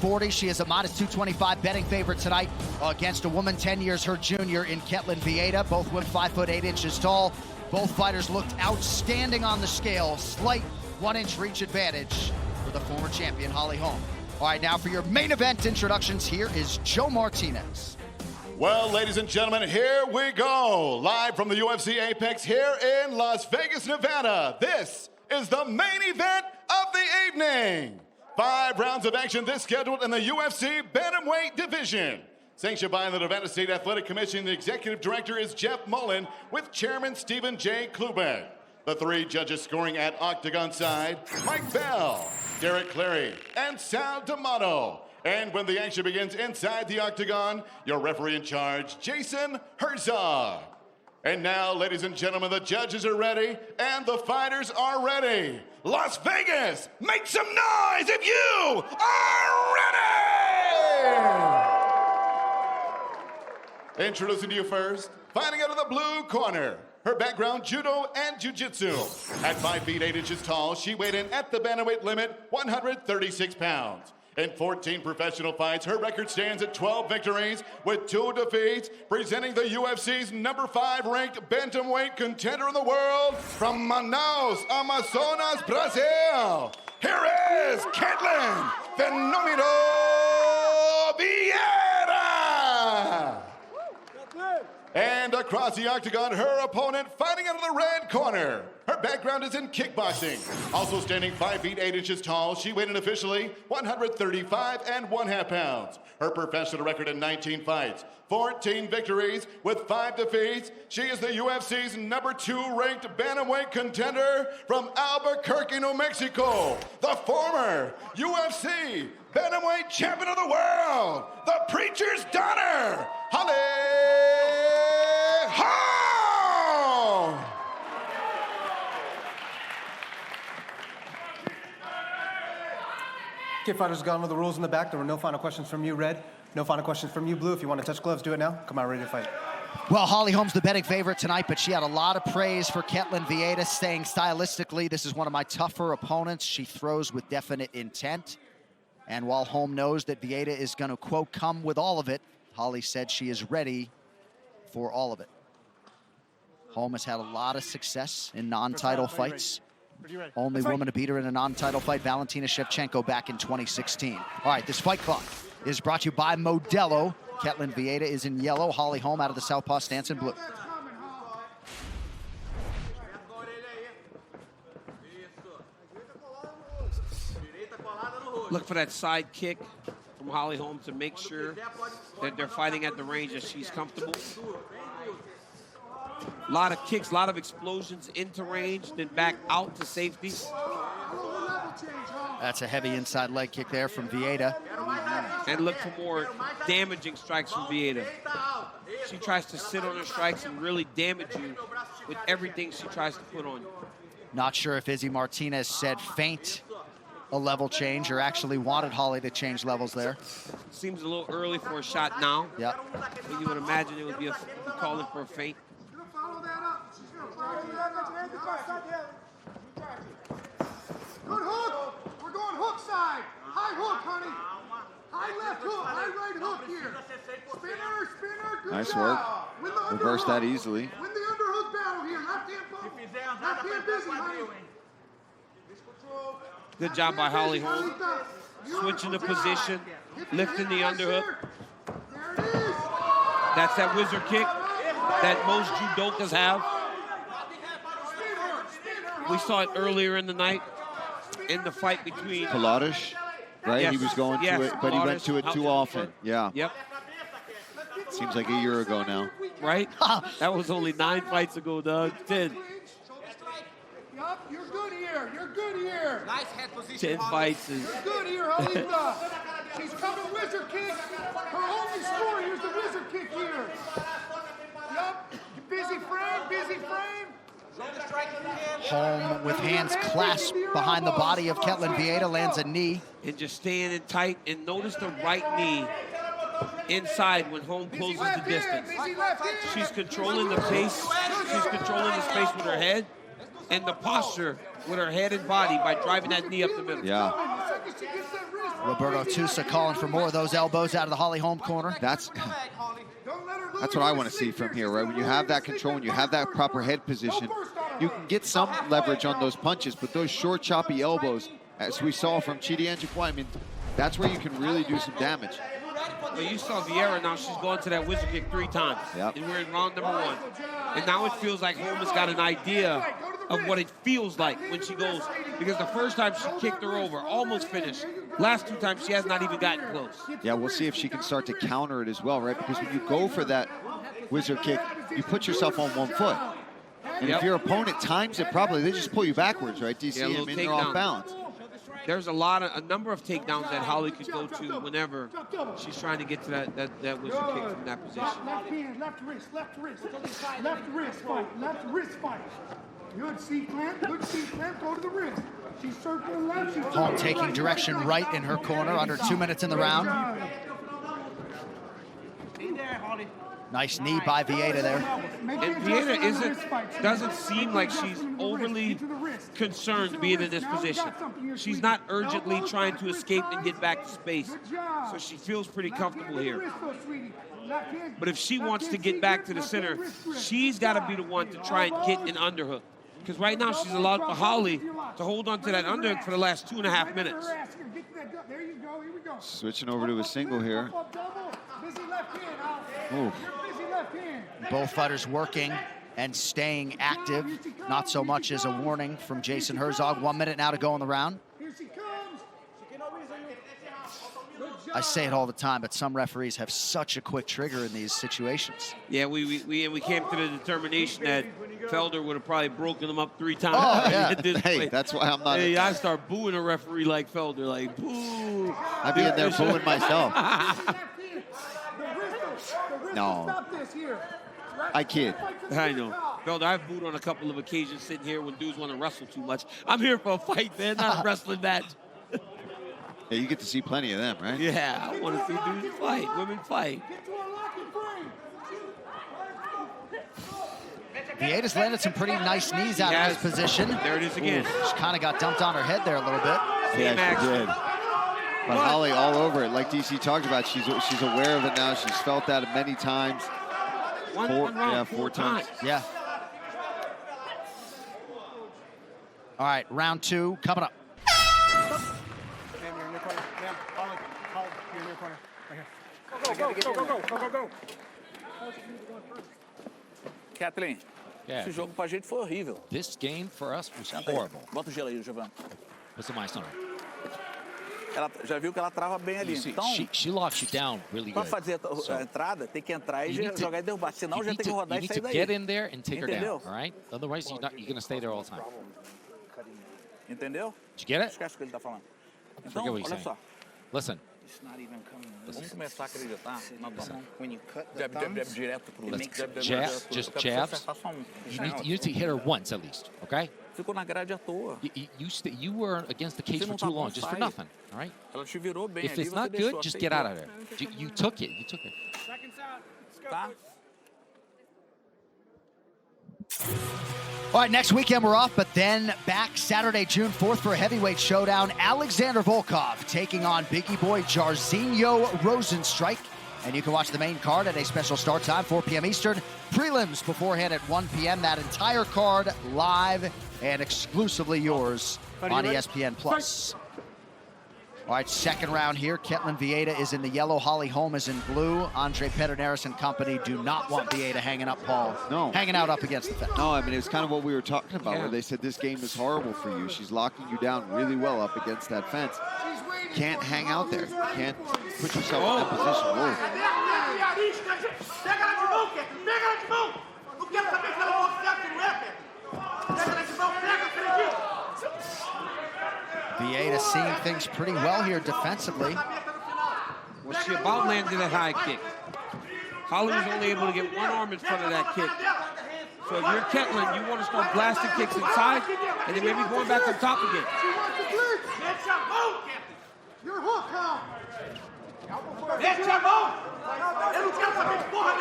-240. She is a -225 betting favorite tonight against a woman 10 years her junior in Ketelen, Vieira. Both women 5'8" tall. Both fighters looked outstanding on the scale. Slight 1-inch reach advantage for the former champion, Holly Holm. All right, now for your main event introductions, here is Joe Martinez. Well, ladies and gentlemen, here we go. Live from the UFC Apex here in Las Vegas, Nevada. This is the main event of the evening. 5 rounds of action this scheduled in the UFC Bantamweight division. Sanctioned by the Nevada State Athletic Commission, the executive director is Jeff Mullen with chairman Stephen J. Klubeck. The 3 judges scoring at octagon side, Mike Bell, Derek Clary, and Sal D'Amato. And when the action begins inside the octagon, your referee in charge, Jason Herzog. And now, ladies and gentlemen, the judges are ready and the fighters are ready. Las Vegas, make some noise if you are ready! Introducing to you first, fighting out of the blue corner. Her background, judo and jiu-jitsu. At 5'8" tall, she weighed in at the bantamweight limit, 136 pounds. In 14 professional fights, her record stands at 12 victories with 2 defeats, presenting the UFC's #5 ranked bantamweight contender in the world from Manaus, Amazonas, Brazil. Here is Ketelen Fenomeno Vieira. And across the octagon, her opponent fighting out of the red corner. Her background is in kickboxing. Also standing 5'8" tall, she weighed in officially 135 1/2 pounds. Her professional record in 19 fights, 14 victories with 5 defeats. She is the UFC's #2 ranked bantamweight contender from Albuquerque, New Mexico. The former UFC bantamweight champion of the world, the preacher's daughter, Holly Holm! Okay, fighters, gone with the rules in the back. There were no final questions from you, Red. No final questions from you, Blue. If you want to touch gloves, do it now. Come on, ready to fight. Well, Holly Holm's the betting favorite tonight, but she had a lot of praise for Ketelen Vieira, saying stylistically, this is one of my tougher opponents. She throws with definite intent. And while Holm knows that Vieira is going to, quote, come with all of it, Holly said she is ready for all of it. Holm has had a lot of success in non-title fights. Only woman to beat her in a non-title fight, Valentina Shevchenko, back in 2016. All right, this fight clock is brought to you by Modelo. Ketelen Vieira is in yellow. Holly Holm out of the southpaw stance in blue. Look for that side kick from Holly Holm to make sure that they're fighting at the range that she's comfortable. A lot of kicks, a lot of explosions into range, then back out to safety. That's a heavy inside leg kick there from Vieira. And look for more damaging strikes from Vieira. She tries to sit on her strikes and really damage you with everything she tries to put on you. Not sure if Izzy Martinez said feint a level change or actually wanted Holly to change levels there. Seems a little early for a shot now. Yep. But you would imagine it would be calling for a feint. Good hook. We're going hook side. High hook, honey. High left hook. High right hook here. Spinner, spinner. Good nice job. work. Reverse that easily. Win the underhook battle here. Left hand pump. Left hand busy, honey. Good job by Holly Holm. Switching the position, lifting the underhook. That's that wizard kick that most judokas have. We saw it earlier in the night in the fight between Pilates, right? Yes. He was going to it, but he went to it too often. Yeah. Yep. Seems like a year ago now. Right? That was only 9 fights ago, Doug. 10. Yup, you're good here. You're good here. Nice head position. 10 fights is You're good here, Alita. She's coming wizard kick. Her only score here's the wizard kick here. Yup. Busy frame, busy frame. Holm with hands clasped behind the body of Ketelen Vieira lands a knee. and just staying in tight. And notice the right knee inside when Holm closes the distance. She's controlling the pace. She's controlling the space with her head and the posture with her head and body by driving that knee up the middle. Yeah. Roberto Tusa calling for more of those elbows out of the Holly Holm corner. That's what I want to see from here, right? When you have that control, when you have that proper head position, you can get some leverage on those punches, but those short, choppy elbows, as we saw from Chidi Njoku, I mean, that's where you can really do some damage. Well, you saw Vieira now, she's going to that wizard kick 3 times. Yep. And we're in round number 1. And now it feels like Holm has got an idea of what it feels like when she goes, because the first time she kicked her over, almost finished. Last 2 times, she has not even gotten close. Yeah, we'll see if she can start to counter it as well, right? Because when you go for that wizard kick, you put yourself on one foot. And if your opponent times it properly, they just pull you backwards, right? Do you see him in there off balance? There's a number of takedowns that Holly could go to whenever she's trying to get to that wizard kick from that position. Left hand, left wrist, left wrist. Left wrist fight, left wrist fight. Good C-clamp, go to the wrist. She's circling left, she's Holm taking direction right in her corner, under 2 minutes in the round. Nice knee by Vieira there. And Vieira doesn't seem like she's overly concerned being in this position. She's not urgently trying to escape and get back to space. So she feels pretty comfortable here. But if she wants to get back to the center, she's got to be the one to try and get an underhook. Because right now she's allowed for Holly to hold on to that underhook for the last 2.5 minutes. Switching over to a single here. Ooh. Both fighters working and staying active. Not so much as a warning from Jason Herzog. 1 minute now to go in the round. I say it all the time, but some referees have such a quick trigger in these situations. Yeah, we came to the determination that Felder would have probably broken them up 3 times. Oh, yeah. Hey, that's why I'm not. Hey, I start booing a referee like Felder, like, boo. I'd be in there booing myself. No. I kid. I know. Felder, I've booed on a couple of occasions sitting here when dudes want to wrestle too much. I'm here for a fight, man, not a wrestling match. Yeah, you get to see plenty of them, right? Yeah, I want to see dudes fight, women fight. Vieira's landed some pretty nice knees out of this position. There it is again. She kind of got dumped on her head there a little bit. Yeah, she did. But Holly all over it. Like DC talked about, she's aware of it now. She's felt that many times. Four times. Yeah. All right, round 2 coming up. Ma'am, you're in your corner. Ma'am, Holly, you're in your corner. Right here. Go. Ketelen, esse jogo pra gente foi horrível. This game for us was horrible. Bota o gelo aí, Giovanni. What's in my stomach? Ela já viu que ela trava bem ali. See, Então, she locks you down really pra good. fazer a entrada, tem que entrar e jogar e derrubar. Senão You já need tem que rodar e to sair daí. get in there and take her down, Entendeu? all right? Otherwise, you're going to stay there all the time. Entendeu? Did you get it? Esquece o que ele tá falando. Então, Forget what he's olha saying. só. Listen. Vamos começar a acreditar na mão. When you cut the Jab, thumbs, direto pro Jab, just jabs. You need to hit her once at least, okay? Ficou na grade à toa. You were against the cage for too long, just for nothing, all right? Ela te virou bem If ali, it's você not deixou, good, just aceitou. get out of there. You took it. Tá? All right, next weekend we're off, but then back Saturday, June 4th for a heavyweight showdown. Alexander Volkov taking on Biggie Boy Jairzinho Rozenstruik. And you can watch the main card at a special start time, 4 p.m. Eastern. Prelims beforehand at 1 p.m. That entire card live and exclusively yours on ESPN+. All right, second round here. Ketelen Vieira is in the yellow. Holly Holm is in blue. Andre Pederneiras and company do not want Vieira hanging up, Paul. No. Hanging out up against the fence. No, I mean, it's kind of what we were talking about, where they said this game is horrible for you. She's locking you down really well up against that fence. Can't hang out there. Can't put yourself in that position. Whoa. Vieira seeing things pretty well here defensively. Well, she about landed that high kick. Holly was only able to get one arm in front of that kick. So if you're Ketelen, you want to start blasting kicks inside and then maybe going back on top again. Your hook, huh?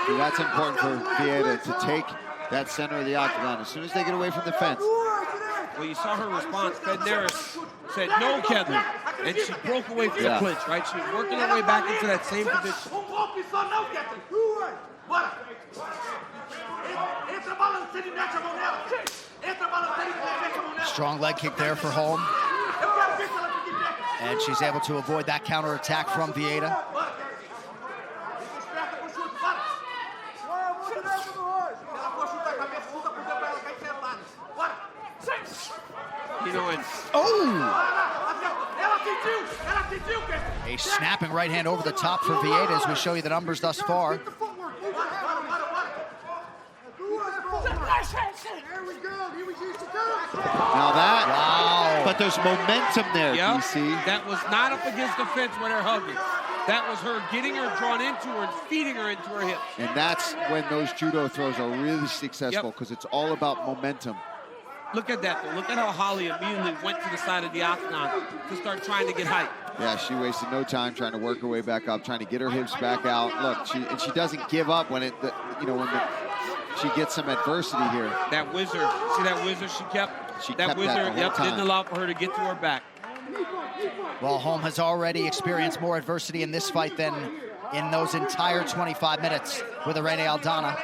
See, that's important for Vieira to take that center of the octagon as soon as they get away from the fence. Well, you saw her response. Pederneiras said, no, Ketelen. And she broke away from the clinch, right? She was working her way back into that same position. Strong leg kick there for Holm. And she's able to avoid that counterattack from Vieira. You know, and a snapping right hand over the top for Vieira as we show you the numbers thus far. There we go. Here we go. Now that, wow. But there's momentum there, yep, DC. that was not up against the fence where they're hugging. That was her getting her drawn into her and feeding her into her hips. And that's when those judo throws are really successful because it's all about momentum. Look at that, though. Look at how Holly immediately went to the side of the octagon to start trying to get height. Yeah, she wasted no time trying to work her way back up, trying to get her hips back out. Look, she doesn't give up when she gets some adversity here. That whizzer, see that whizzer she kept? She that kept whizzer, that the whole time. didn't allow for her to get to her back. Well, Holm has already experienced more adversity in this fight than in those entire 25 minutes with Irene Aldana.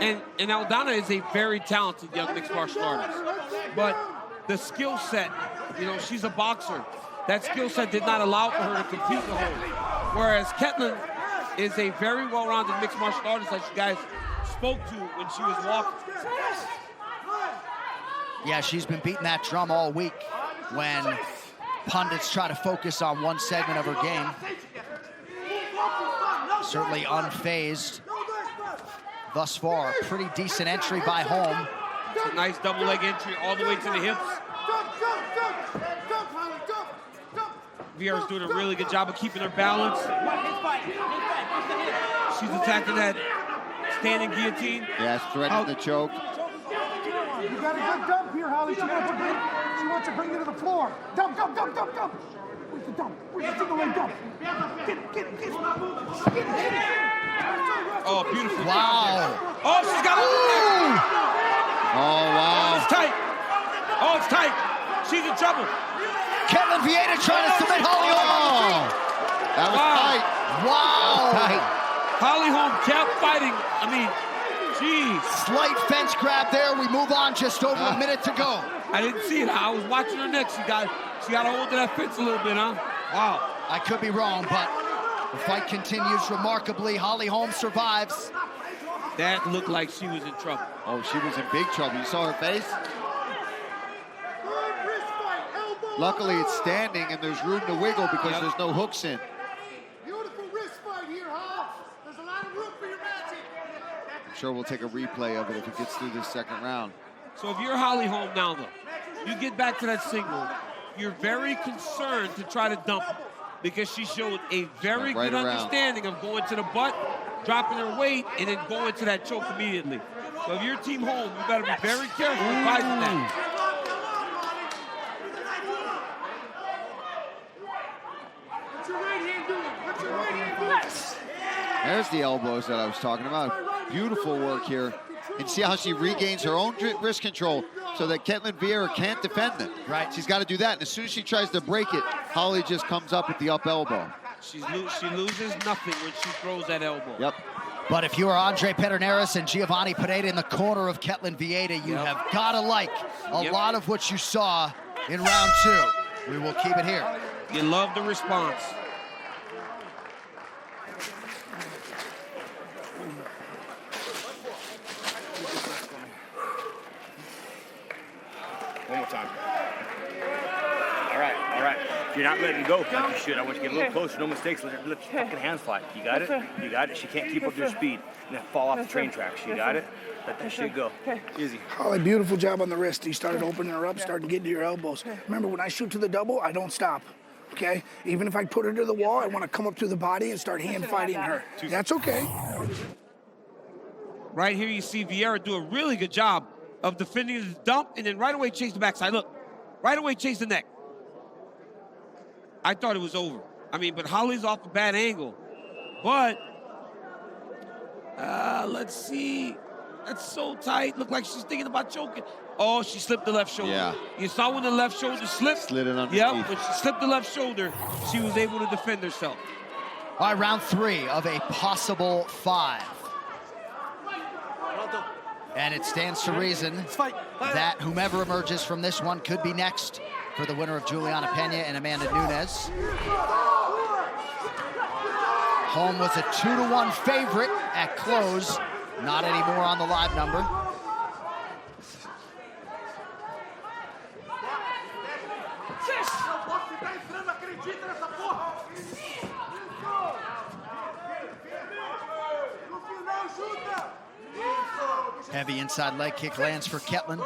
And Aldana is a very talented young mixed martial artist. But the skill set, you know, she's a boxer. That skill set did not allow for her to compete the whole. Whereas Ketelen is a very well-rounded mixed martial artist that you guys spoke to when she was walking. Yeah, she's been beating that drum all week when pundits try to focus on one segment of her game. Certainly unfazed thus far. Pretty decent entry by Holm. It's a nice double leg entry all the way to the hips. Vieira's doing a really good job of keeping her balance. She's attacking that standing guillotine. Yeah, threatening the choke. You got a good dump here, Holly. She wants to bring you to the floor. Dump. Where's the dump? Where's the single leg dump? Get it. Oh, beautiful. Wow. Oh, she's got it. Oh, wow. It's tight. Oh, it's tight. She's in trouble. Ketelen Vieira trying to submit Holly Holm. That was tight. Wow. Tight. Holly Holm kept fighting. I mean, geez. Slight fence grab there. We move on, just over a minute to go. I didn't see it. I was watching her next. She got a hold of that fence a little bit, huh? Wow. I could be wrong, but the fight continues remarkably. Holly Holm survives. That looked like she was in trouble. Oh, she was in big trouble. You saw her face? Luckily, it's standing, and there's room to wiggle because there's no hooks in. Beautiful wrist fight here, huh? There's a lot of room for your magic. I'm sure we'll take a replay of it if it gets through this second round. So if you're Holly Holm now, though, you get back to that single, you're very concerned to try to dump her because she showed a very good understanding of going to the butt, dropping her weight, and then going to that choke immediately. So if you're Team Holm, you better be very careful advising that. What's your right hand doing? What's your right hand doing? There's the elbows that I was talking about. Beautiful work here. And see how she regains her own wrist control so that Ketelen Vieira can't defend them. Right. She's got to do that. And as soon as she tries to break it, Holly just comes up with the up elbow. She loses nothing when she throws that elbow. Yep. But if you are Andre Pederneiras and Giovanni Pineda in the corner of Ketelen Vieira, you have got to like a lot of what you saw in round two. We will keep it here. You love the response. One more time. All right. If you're not letting go like you should, I want you to get a little closer. No mistakes. Let your fucking hands fly. You got it? You got it? She can't keep up your speed. And then fall off the train tracks. You got it? Let that shit go. Easy. Holly, beautiful job on the wrist. You started opening her up, starting to get to your elbows. Remember, when I shoot to the double, I don't stop. Okay? Even if I put her to the wall, I want to come up to the body and start hand fighting her. That's okay. Right here you see Vieira do a really good job of defending his dump and then right away chase the backside. Look, right away chase the neck. I thought it was over. I mean, but Holly's off a bad angle. But, let's see. That's so tight. Look like she's thinking about choking. Oh, she slipped the left shoulder. Yeah. You saw when the left shoulder slipped? Slid it underneath. Yep, when she slipped the left shoulder, she was able to defend herself. All right, round 3 of a possible 5. And it stands to reason that whomever emerges from this one could be next for the winner of Juliana Pena and Amanda Nunes. Holm was a 2-1 favorite at close. Not anymore on the live number. Heavy inside leg kick lands for Ketelen.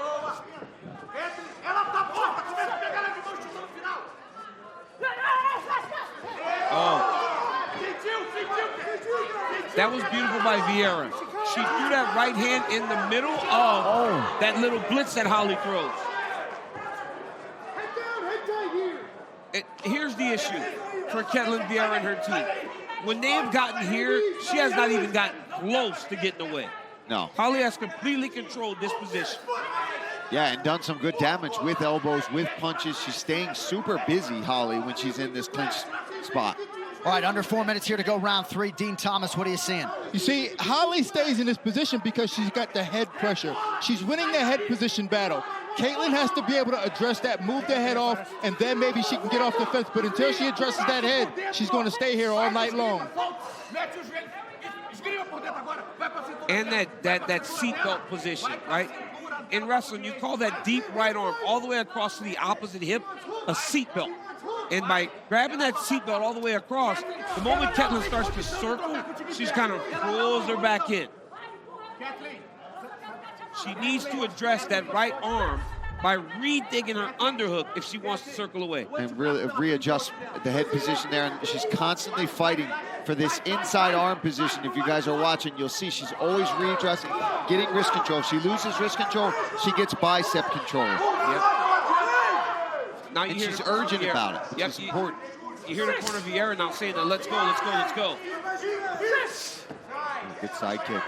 That was beautiful by Vieira. She threw that right hand in the middle of that little blitz that Holly throws. Here's the issue for Ketelen, Vieira, and her team. When they have gotten here, she has not even gotten close to getting away. No. Holly has completely controlled this position. Yeah, and done some good damage with elbows, with punches. She's staying super busy, Holly, when she's in this clinch spot. All right, under 4 minutes here to go, round 3. Dean Thomas, what are you seeing? You see, Holly stays in this position because she's got the head pressure. She's winning the head position battle. Ketelen has to be able to address that, move the head off, and then maybe she can get off the fence. But until she addresses that head, she's going to stay here all night long. And that seatbelt position, right? In wrestling, you call that deep right arm all the way across to the opposite hip a seatbelt. And by grabbing that seatbelt all the way across, the moment Ketelen starts to circle, she's kind of pulls her back in. She needs to address that right arm by redigging her underhook if she wants to circle away. And really readjust the head position there. And she's constantly fighting for this inside arm position. If you guys are watching, you'll see she's always readjusting, getting wrist control. If she loses wrist control, she gets bicep control. Yep. Now and she's urgent about it, which is important. You hear the corner of Vieira now saying, let's go, let's go, let's go. Good side kick.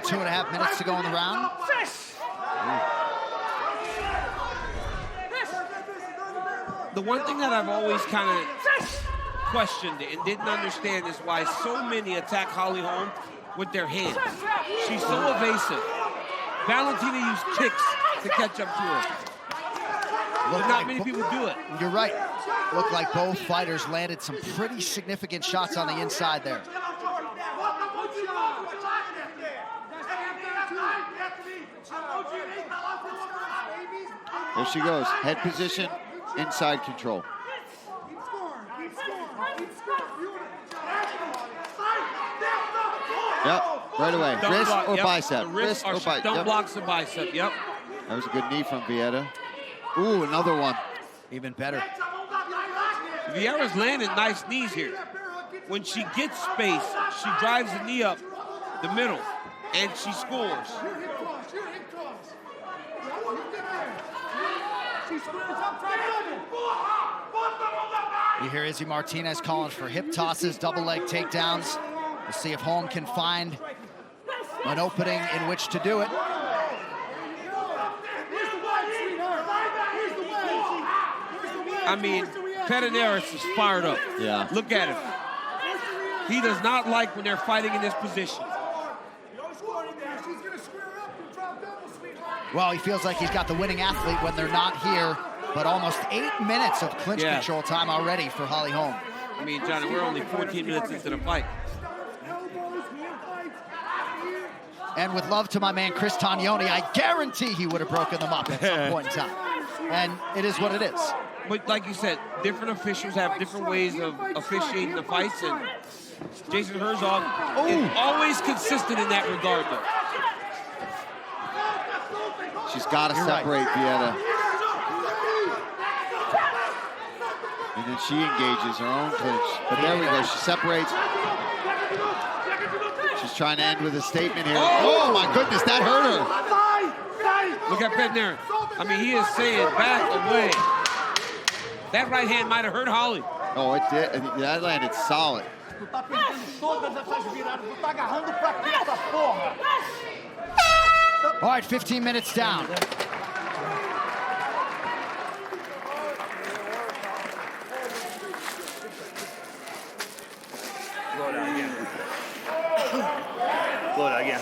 Two and a half minutes to go in the round. The one thing that I've always kind of questioned and didn't understand is why so many attack Holly Holm with their hands. She's so evasive. Valentina used kicks to catch up to her. But not many people do it. You're right. Looked like both fighters landed some pretty significant shots on the inside there. There she goes. Head position, inside control. Yep, right away. Don't wrist block, or yep. bicep. The wrist or bicep. don't Yep. blocks the bicep, yep. That was a good knee from Vieira. Ooh, another one. Even better. Vieira's landing nice knees here. When she gets space, she drives the knee up the middle, and she scores. You hear Izzy Martinez calling for hip tosses, double leg takedowns. We'll see if Holm can find an opening in which to do it. I mean, Pederneiras is fired up. Yeah. Look at him. He does not like when they're fighting in this position. Well, he feels like he's got the winning athlete when they're not here, but almost 8 minutes of clinch control time already for Holly Holm. I mean, Johnny, we're only 14 minutes into the fight. And with love to my man Chris Tognoni, I guarantee he would have broken them up at some point in time. And it is what it is. But like you said, different officials have different ways of officiating the fights, and Jason Herzog is always consistent in that regard, though. She's got to separate Vieira. And then she engages her own clinch. But there we go. She separates. She's trying to end with a statement here. Oh my goodness, that hurt her. Look at Bednar. I mean, he is saying back away. That right hand might have hurt Holly. Oh, it did. That landed solid. All right, 15 minutes down. Blow it out again. Blow it out again.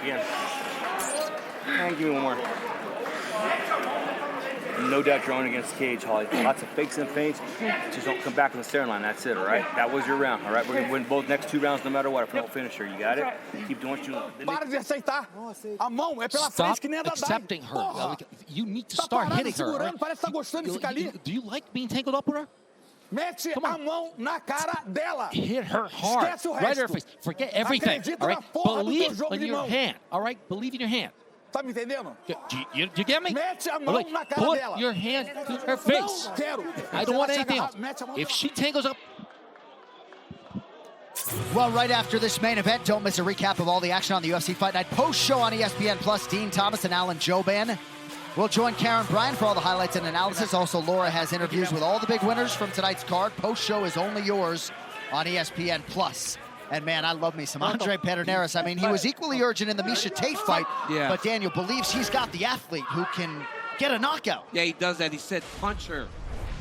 Again. And give me one more. No doubt you're on against the cage, Holly. Lots of fakes and feints. Just don't come back on the stair line. That's it, all right? That was your round, all right? We're going to win both next 2 rounds no matter what if we don't finish her. You got it? Keep doing what you do. Para de aceitar. A mão é pela Stop frente que nem a da accepting her. You need to start hitting her. Right? Parece que tá gostando de ficar ali. Do you like being tangled up with her? Mete a mão na cara dela. Hit her hard. Esquece o Right in her resto. face. Forget everything. Acredita All na right? porra do teu Believe jogo in de your mão. hand. All right? Believe in your hand. Tá me entendendo? You get me? Mete a All mão right, na cara put dela. your hand to her face. Não quero. I don't want anything else. If she tangles up, Well, right after this main event, don't miss a recap of all the action on the UFC Fight Night post-show on ESPN Plus. Dean Thomas and Alan Joban will join Karen Bryan for all the highlights and analysis. Also, Laura has interviews with all the big winners from tonight's card. Post-show is only yours on ESPN Plus. And man, I love me some Andre Pederneiras. I mean, he was equally urgent in the Miesha Tate fight, but Daniel believes he's got the athlete who can get a knockout. Yeah, he does that. He said punch her,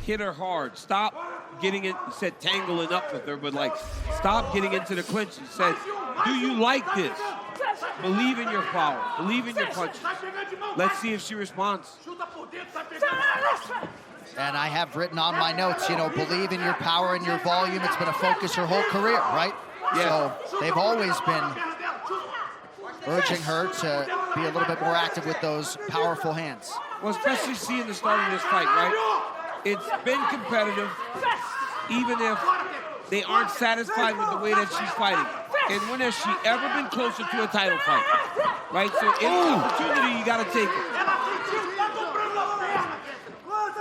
hit her hard, stop getting it. He said tangling up with her, but like stop getting into the clinch. He said, do you like this? Believe in your power. Believe in your punches. Let's see if she responds. And I have written on my notes, you know, believe in your power and your volume. It's been a focus her whole career, right? Yeah. So they've always been urging her to be a little bit more active with those powerful hands. Well, especially seeing the start of this fight, right? It's been competitive, even if they aren't satisfied with the way that she's fighting. And when has she ever been closer to a title fight? Right? So any opportunity, you got to take it.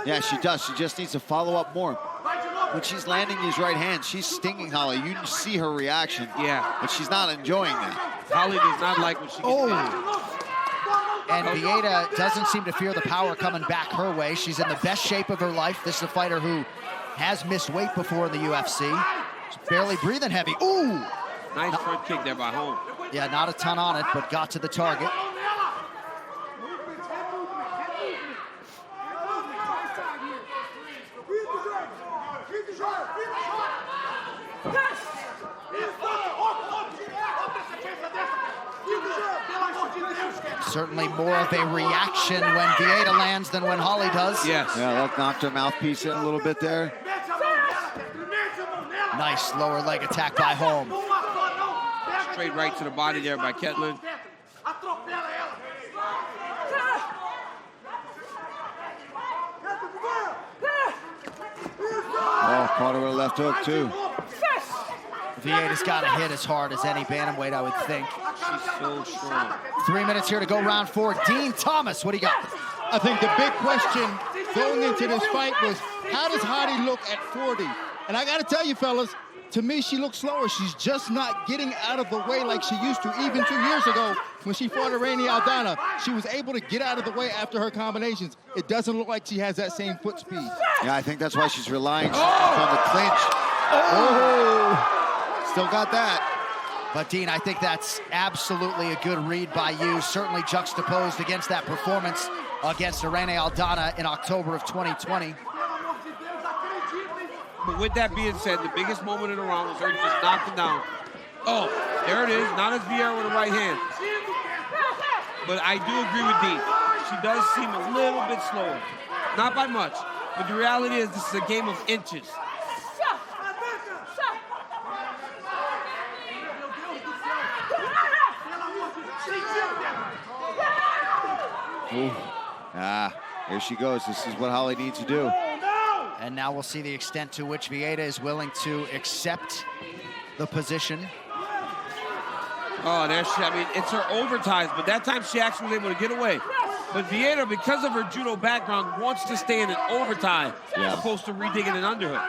Yeah, she does. She just needs to follow up more. When she's landing these right hands, she's stinging Holly. You can see her reaction. Yeah. But she's not enjoying that. Holly does not like what she gets. And Vieira doesn't seem to fear the power coming back her way. She's in the best shape of her life. This is a fighter who has missed weight before in the UFC. She's barely breathing heavy. Ooh! Nice front kick there by Holm. Yeah, not a ton on it, but got to the target. Certainly more of a reaction when Vieira lands than when Holly does. Yes. Yeah, that knocked her mouthpiece in a little bit there. Nice lower leg attack by Holm. Straight right to the body there by Ketelen. Oh, caught her with a left hook, too. Vieira's got to hit as hard as any bantamweight, I would think. She's so strong. 3 minutes here to go, round 4. Dean Thomas, what do you got? I think the big question going into this fight was, how does Holly look at 40? And I got to tell you, fellas, to me, she looks slower. She's just not getting out of the way like she used to. Even 2 years ago, when she fought Irene Aldana, she was able to get out of the way after her combinations. It doesn't look like she has that same foot speed. Yeah, I think that's why she's relying on the clinch. Oh! Still got that. But, Dean, I think that's absolutely a good read by you, certainly juxtaposed against that performance against Irene Aldana in October of 2020. But with that being said, the biggest moment in the round was her just knocking down. Oh, there it is. Not as Vieira with the right hand. But I do agree with Dean. She does seem a little bit slower. Not by much. But the reality is this is a game of inches. Ooh. Ah, here she goes. This is what Holly needs to do. And now we'll see the extent to which Vieira is willing to accept the position. Oh, there she, I mean, it's her overtimes, but that time she actually was able to get away. But Vieira, because of her judo background, wants to stay in an overtime opposed to redigging an underhook.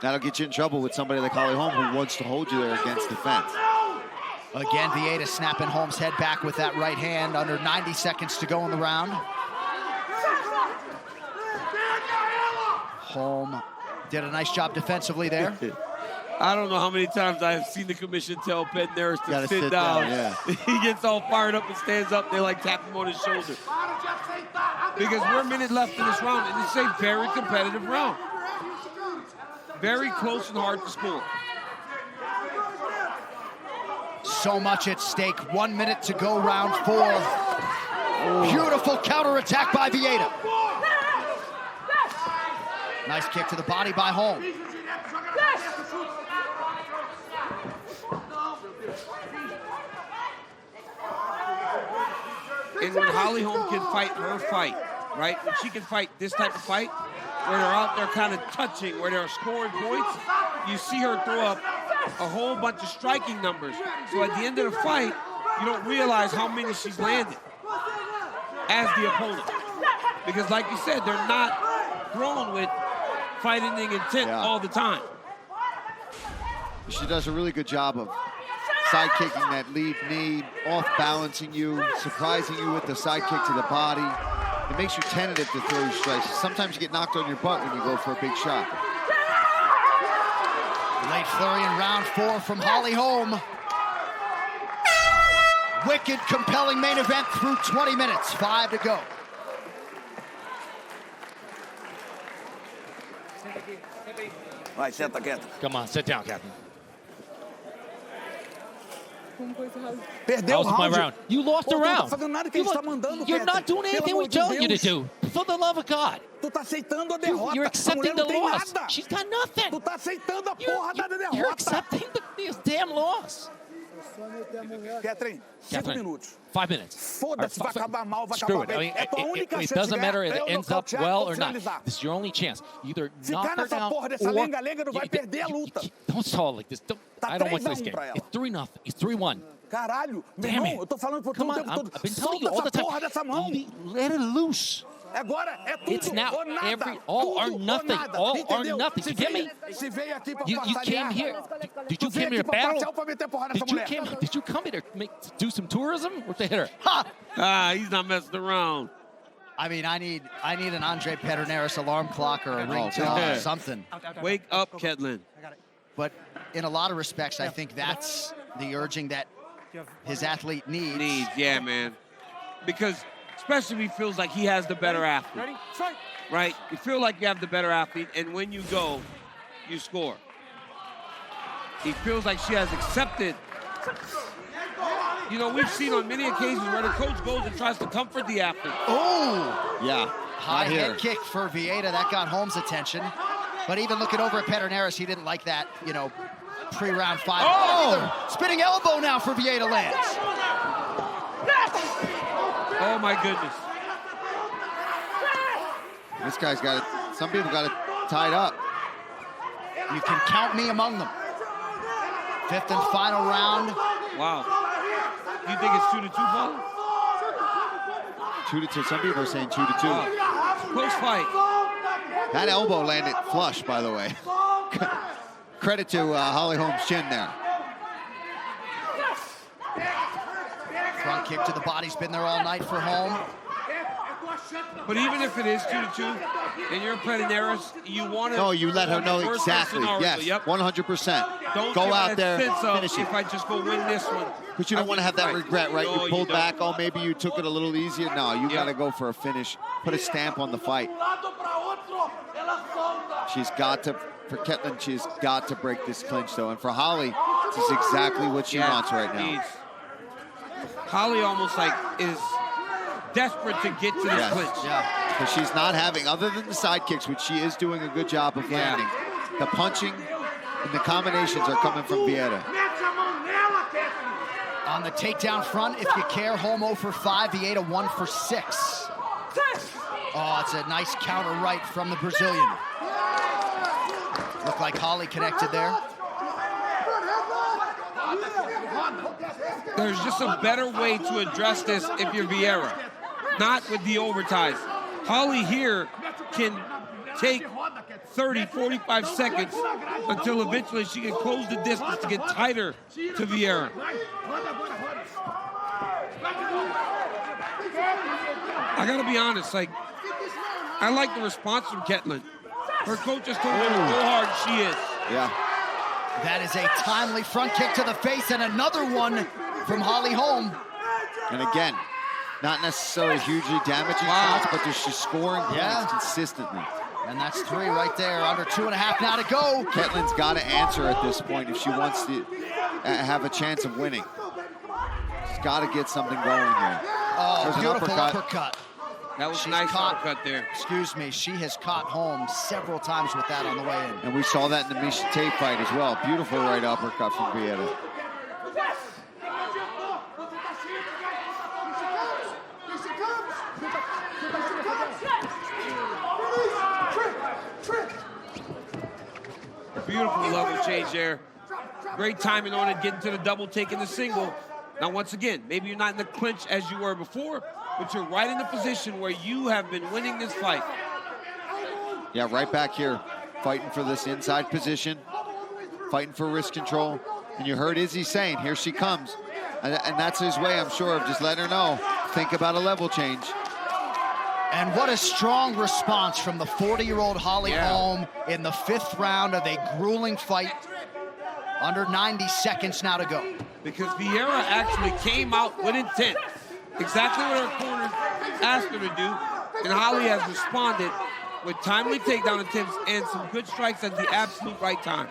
That'll get you in trouble with somebody like Holly Holm who wants to hold you there against defense. Again, Vieira snapping Holm's head back with that right hand. Under 90 seconds to go in the round. Holm did a nice job defensively there. I don't know how many times I've seen the commission tell Pedneris to sit down. Yeah. He gets all fired up and stands up. They like tap him on his shoulder. Because we're a minute left in this round, and it's a very competitive round. Very close and hard to score. So much at stake. 1 minute to go, round 4. Beautiful counterattack by Vieira. Nice kick to the body by Holm. And when Holly Holm can fight her fight, right? When she can fight this type of fight, where they're out there kind of touching, where they're scoring points, you see her throw up a whole bunch of striking numbers. So at the end of the fight, you don't realize how many she's landed as the opponent. Because like you said, they're not thrown with fighting intent all the time. She does a really good job of side kicking that lead knee, off balancing you, surprising you with the side kick to the body. It makes you tentative to throw your strikes. Sometimes you get knocked on your butt when you go for a big shot. Late flurry in round 4 from Holly Holm. Wicked, compelling main event through 20 minutes. 5 to go. Vai, senta quieto. Come on, sit down, Captain. Perdeu o my round. You lost the round. Não tá fazendo nada que a gente tá mandando, You're not doing anything we told you to do. For the love of God. Tu tá aceitando a derrota. You're accepting the loss. Nada. She's got nothing. Tu tá aceitando a porra da derrota. You're accepting this damn loss. Ketelen, 5 minutos. 5 minutes. Foda-se, vai acabar mal, vai Screw acabar it. bem. É tua única chance It doesn't de matter if ganhar. it ends up well or not. This is your only chance. Either knock her down or... Ficar nessa porra dessa lenga-lenga não vai perder a luta. Don't stall like this. I don't want this game. It's 3-0. It's 3-1. Caralho, meu Damn irmão, it. eu tô falando por Come todo on, o tempo todo. I've been telling you Solta all the essa time. porra dessa mão. Let it loose. Agora é tudo It's now ou nada. all or Tudo nothing. ou nada. All or Entendeu? nothing. You get me? Se veio aqui pra You came here. Did you come here to battle? Did you come here to do some tourism or to hit her? Ha! He's not messing around. I mean, I need an Andre Pederneiras alarm clock or a ringtone or something. Wake up, Ketelen. But in a lot of respects, I think that's the urging that his athlete needs. Yeah, man. Because especially if he feels like he has the better athlete. Ready? Strike. Right? You feel like you have the better athlete, and when you go, you score. He feels like she has accepted. You know, we've seen on many occasions where the coach goes and tries to comfort the athlete. Oh! Yeah. High head kick for Vieira. That got Holm's attention. But even looking over at Pederneiras, he didn't like that, you know, pre-round 5. Oh! Spinning elbow now for Vieira lands. Oh, my goodness. This guy's got it. Some people got it tied up. You can count me among them. 5th and final round. Wow. You think it's 2-2, Paul? 2-2. Some people are saying 2-2. Wow. Close fight. That elbow landed flush, by the way. Credit to Holly Holm's chin there. Front kick to the body's been there all night for Holm. But even if it is 2-2, and you're Pederneiras, you want to... No, you let her know exactly. Scenario. Yes, Yep. 100%. Don't go give out that there, sense of, finish it. if I just go win this one. But you don't want to have that regret, right? No, You pulled you don't. back. Oh, maybe you took it a little easier. No, you got to go for a finish. Put a stamp on the fight. She's got to, for Ketelen, she's got to break this clinch, though. And for Holly, this is exactly what she wants right now. Holly almost like is desperate to get to this clinch. Yeah. Because she's not having, other than the side kicks, which she is doing a good job of landing, the punching and the combinations are coming from Vieira. On the takedown front, if you care, Holm 0 for 5, Vieira 1 for 6. Oh, it's a nice counter right from the Brazilian. Looked like Holly connected there. There's just a better way to address this if you're Vieira, not with the overties. Holly here can take 30, 45 seconds until eventually she can close the distance to get tighter to Vieira. I gotta be honest, like, I like the response from Ketelen. Her coach just told her to go hard, she is. Yeah. That is a timely front kick to the face, and another one from Holly Holm. And again, not necessarily hugely damaging shots, but she's scoring points consistently. And that's 3 right there, under 2.5 now to go. Ketelen's got to answer at this point if she wants to have a chance of winning. She's got to get something going here. Oh, There's beautiful uppercut. That was a nice uppercut there. Excuse me, she has caught Holm several times with that on the way in. And we saw that in the Misha Tate fight as well. Beautiful right uppercut from Vieira. Beautiful level change there. Great timing on it, getting to the double, taking the single. Now, once again, maybe you're not in the clinch as you were before, but you're right in the position where you have been winning this fight. Yeah, right back here, fighting for this inside position, fighting for wrist control. And you heard Izzy saying, here she comes. And that's his way, I'm sure, of just letting her know, think about a level change. And what a strong response from the 40-year-old Holly Holm in the 5th round of a grueling fight. Under 90 seconds now to go. Because Vieira actually came out with intent. Exactly what her corner asked her to do. And Holly has responded with timely takedown attempts and some good strikes at the absolute right time.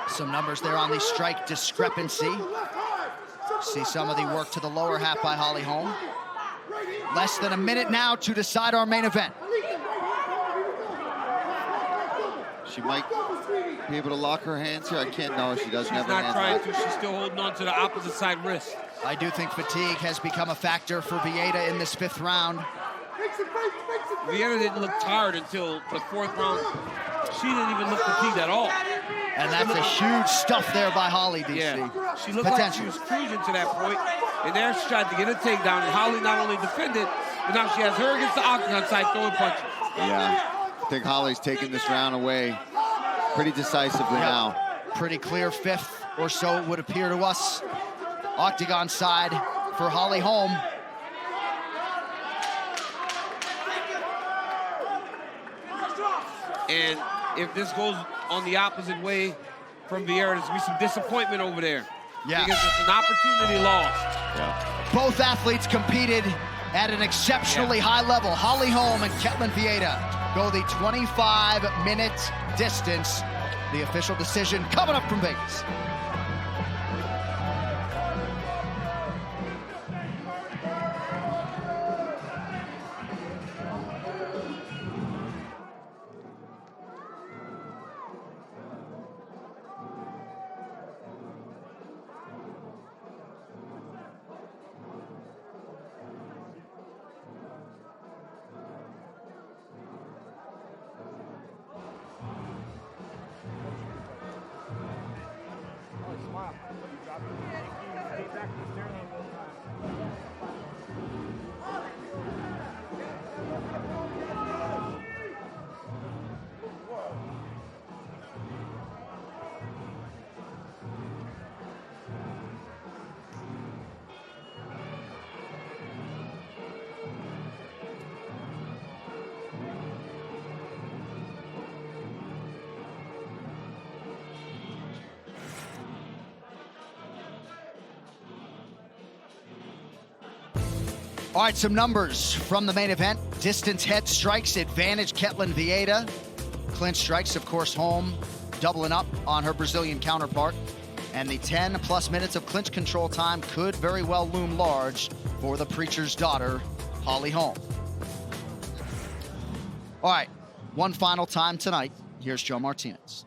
Some numbers there on the strike discrepancy. See some of the work to the lower half by Holly Holm. Less than a minute now to decide our main event. She might be able to lock her hands here. I can't know. She doesn't have her hands. She's not trying to. She's still holding on to the opposite side wrist. I do think fatigue has become a factor for Vieira in this 5th round. Vieira didn't look tired until the 4th round. She didn't even look fatigued at all. And that's a huge stuff there by Holly, DC. Yeah. She looked like she was cruising to that point, and there she tried to get a takedown, and Holly not only defended, but now she has her against the octagon side throwing punches. Yeah, I think Holly's taking this round away pretty decisively now. Pretty clear 5th or so it would appear to us. Octagon side for Holly Holm. And if this goes on the opposite way from Vieira, there's going to be some disappointment over there. Yeah. Because it's an opportunity lost. Yeah. Both athletes competed at an exceptionally high level. Holly Holm and Ketelen Vieira go the 25-minute distance. The official decision coming up from Vegas. All right, some numbers from the main event. Distance head strikes, advantage Ketelen Vieira. Clinch strikes, of course, Holm doubling up on her Brazilian counterpart. And the 10+ minutes of clinch control time could very well loom large for the preacher's daughter, Holly Holm. All right, one final time tonight. Here's Joe Martinez.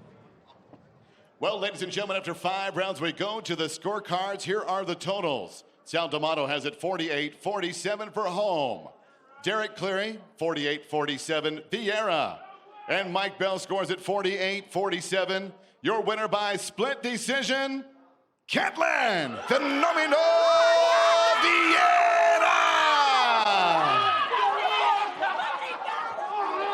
Well, ladies and gentlemen, after 5 rounds, we go to the scorecards. Here are the totals. Sal D'Amato has it 48-47 for Holm. Derek Cleary, 48-47, Vieira. And Mike Bell scores at 48-47. Your winner by split decision, Ketelen Phenomenal Vieira!